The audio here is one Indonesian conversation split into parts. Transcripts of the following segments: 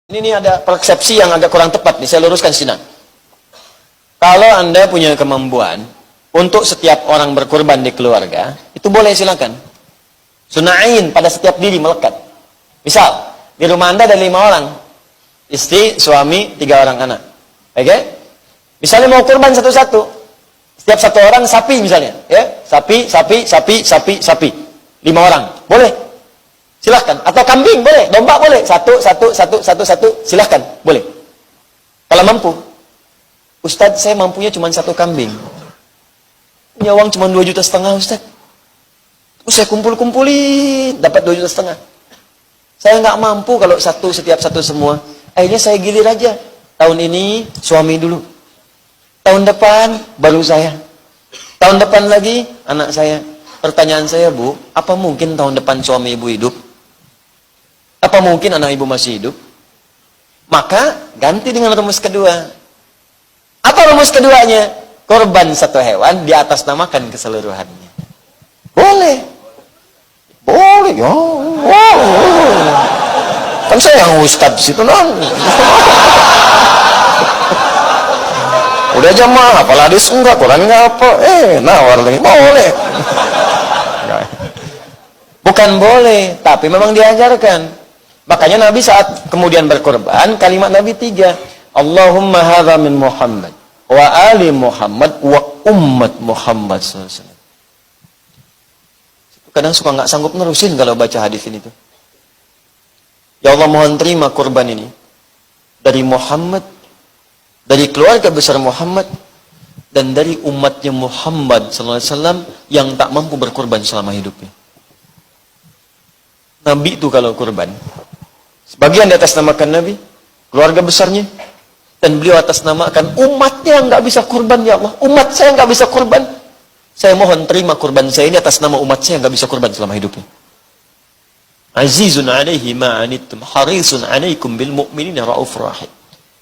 Ini ada persepsi yang agak kurang tepat nih, saya luruskan sini. Kalau Anda punya kemampuan untuk setiap orang berkorban di keluarga, itu boleh, silakan. Sunain pada setiap diri melekat. Misal, di rumah Anda ada 5 orang. Istri, suami, 3 orang anak. Oke? Misalnya mau korban satu-satu. Setiap satu orang sapi misalnya, ya. Sapi. 5 orang. Boleh. Silahkan. Atau kambing boleh, domba boleh. Satu, silahkan. Boleh. Kalau mampu. Ustadz, saya mampunya cuma 1 kambing. Punya uang cuma 2,5 juta, Ustadz. Saya kumpul-kumpulin, dapat 2,5 juta. Saya nggak mampu kalau setiap satu semua. Akhirnya saya gilir aja. Tahun ini suami dulu. Tahun depan baru saya. Tahun depan lagi anak saya. Pertanyaan saya, Bu, apa mungkin tahun depan suami ibu hidup? Apa mungkin anak ibu masih hidup? Maka ganti dengan rumus kedua. Apa rumus keduanya? Korban 1 hewan di atas namakan keseluruhannya. Boleh. Boleh, ya. Kan saya yang ustadz situ non. Udah jamaah, apalah hadis enggak, Quran enggak apa. Nawar lagi, boleh. Bukan boleh, tapi memang diajarkan. Makanya Nabi saat kemudian berkorban, kalimat Nabi 3. Allahumma hadza min Muhammad wa ali Muhammad wa ummat Muhammad SAW. Kadang suka nggak sanggup nerusin kalau baca hadis ini tuh. Ya Allah, mohon terima korban ini dari Muhammad, dari keluarga besar Muhammad, dan dari umatnya Muhammad SAW yang tak mampu berkorban selama hidupnya. Nabi itu kalau korban, sebagian di atas namakan Nabi, keluarga besarnya, dan beliau atas namakan umatnya yang nggak bisa korban. Ya Allah, umat saya nggak bisa korban. Saya mohon terima korban saya ini atas nama umat saya yang nggak bisa korban selama hidupnya. Azizun alaihi ma'anittum harisun alaikum bil mu'minina raufur rahim.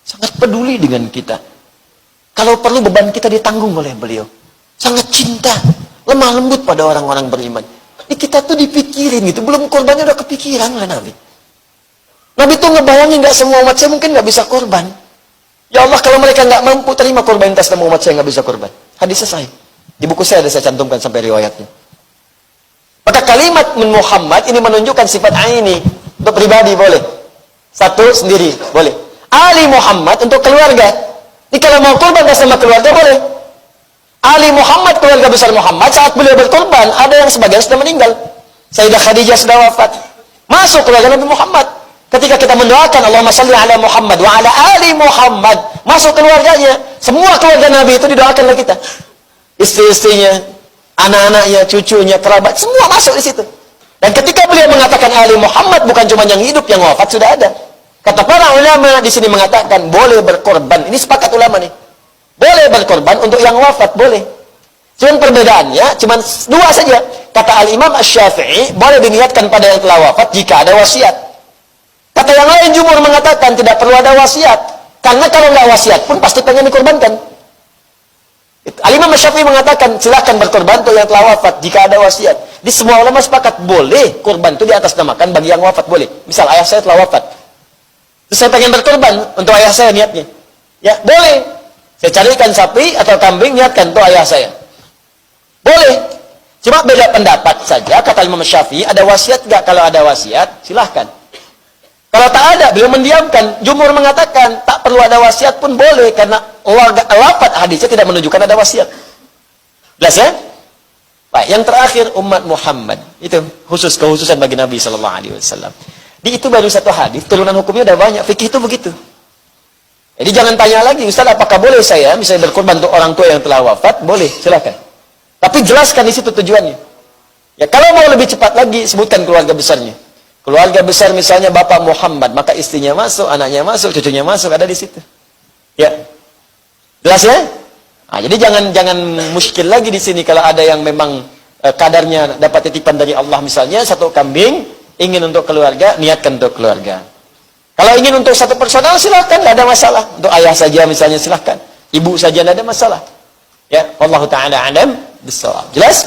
Sangat peduli dengan kita. Kalau perlu beban kita ditanggung oleh beliau. Sangat cinta, lemah lembut pada orang-orang beriman. Ini kita tuh dipikirin gitu, belum korbannya udah kepikiran lah Nabi. Nabi tuh ngebayangin nggak semua umat saya mungkin nggak bisa korban. Ya Allah, kalau mereka nggak mampu terima korban atas nama umat saya nggak bisa korban. Hadis selesai. Di buku saya ada saya cantumkan sampai riwayatnya. Maka kalimat min Muhammad ini menunjukkan sifat aini. Untuk pribadi boleh. Satu sendiri boleh. Ali Muhammad untuk keluarga. Ini kalau mau korban atas nama keluarga boleh. Ali Muhammad, keluarga besar Muhammad, saat beliau berkorban, ada yang sebagian sudah meninggal. Sayyidah Khadijah sudah wafat. Masuk keluarga Nabi Muhammad. Ketika kita mendoakan Allahumma salli ala Muhammad wa ala ali Muhammad, masuk keluarganya. Semua keluarga Nabi itu didoakan oleh kita. Istri-istrinya, anak-anaknya, cucunya, kerabat, semua masuk di situ. Dan ketika beliau mengatakan Ali Muhammad, bukan cuma yang hidup, yang wafat sudah ada. Kata para ulama di sini mengatakan boleh berkorban. Ini sepakat ulama nih. Boleh berkorban untuk yang wafat, boleh. Cuman perbedaannya cuma 2 saja. Kata Al-Imam Asy-Syafi'i, boleh diniatkan pada yang telah wafat jika ada wasiat. Kata yang lain jumhur mengatakan tidak perlu ada wasiat. Karena kalau nggak wasiat pun pasti pengen dikorbankan. Al-Imam Syafi'i mengatakan silakan berkorban untuk yang telah wafat jika ada wasiat. Di semua ulama sepakat boleh korban itu di atas namakan bagi yang wafat, boleh. Misal ayah saya telah wafat, terus saya pengen berkorban untuk ayah saya, niatnya, ya boleh. Saya carikan sapi atau kambing, niatkan untuk ayah saya, boleh. Cuma beda pendapat saja. Kata Imam Syafi'i, ada wasiat nggak? Kalau ada wasiat silahkan. Kalau tak ada, beliau mendiamkan. Jumhur mengatakan tak perlu ada wasiat pun boleh, karena lafaz hadisnya tidak menunjukkan ada wasiat. Jelas ya? Baik, yang terakhir umat Muhammad. Itu khususan bagi Nabi sallallahu alaihi wasallam. Di itu baru 1 hadis, turunan hukumnya udah banyak. Fikih itu begitu. Jadi jangan tanya lagi, Ustaz, apakah boleh saya misalnya berkorban untuk orang tua yang telah wafat? Boleh, silakan. Tapi jelaskan di situ tujuannya. Ya, kalau mau lebih cepat lagi, sebutkan keluarga besarnya. Keluarga besar misalnya Bapak Muhammad, maka istrinya masuk, anaknya masuk, cucunya masuk, ada di situ. Ya. Jelas ya? Nah, jadi jangan muskil lagi di sini kalau ada yang memang kadarnya dapat titipan dari Allah, misalnya 1 kambing, ingin untuk keluarga, niatkan untuk keluarga. Kalau ingin untuk 1 personal silahkan, tidak ada masalah. Untuk ayah saja misalnya silahkan. Ibu saja tidak ada masalah. Ya, wallahu taala alam bissawab. Jelas?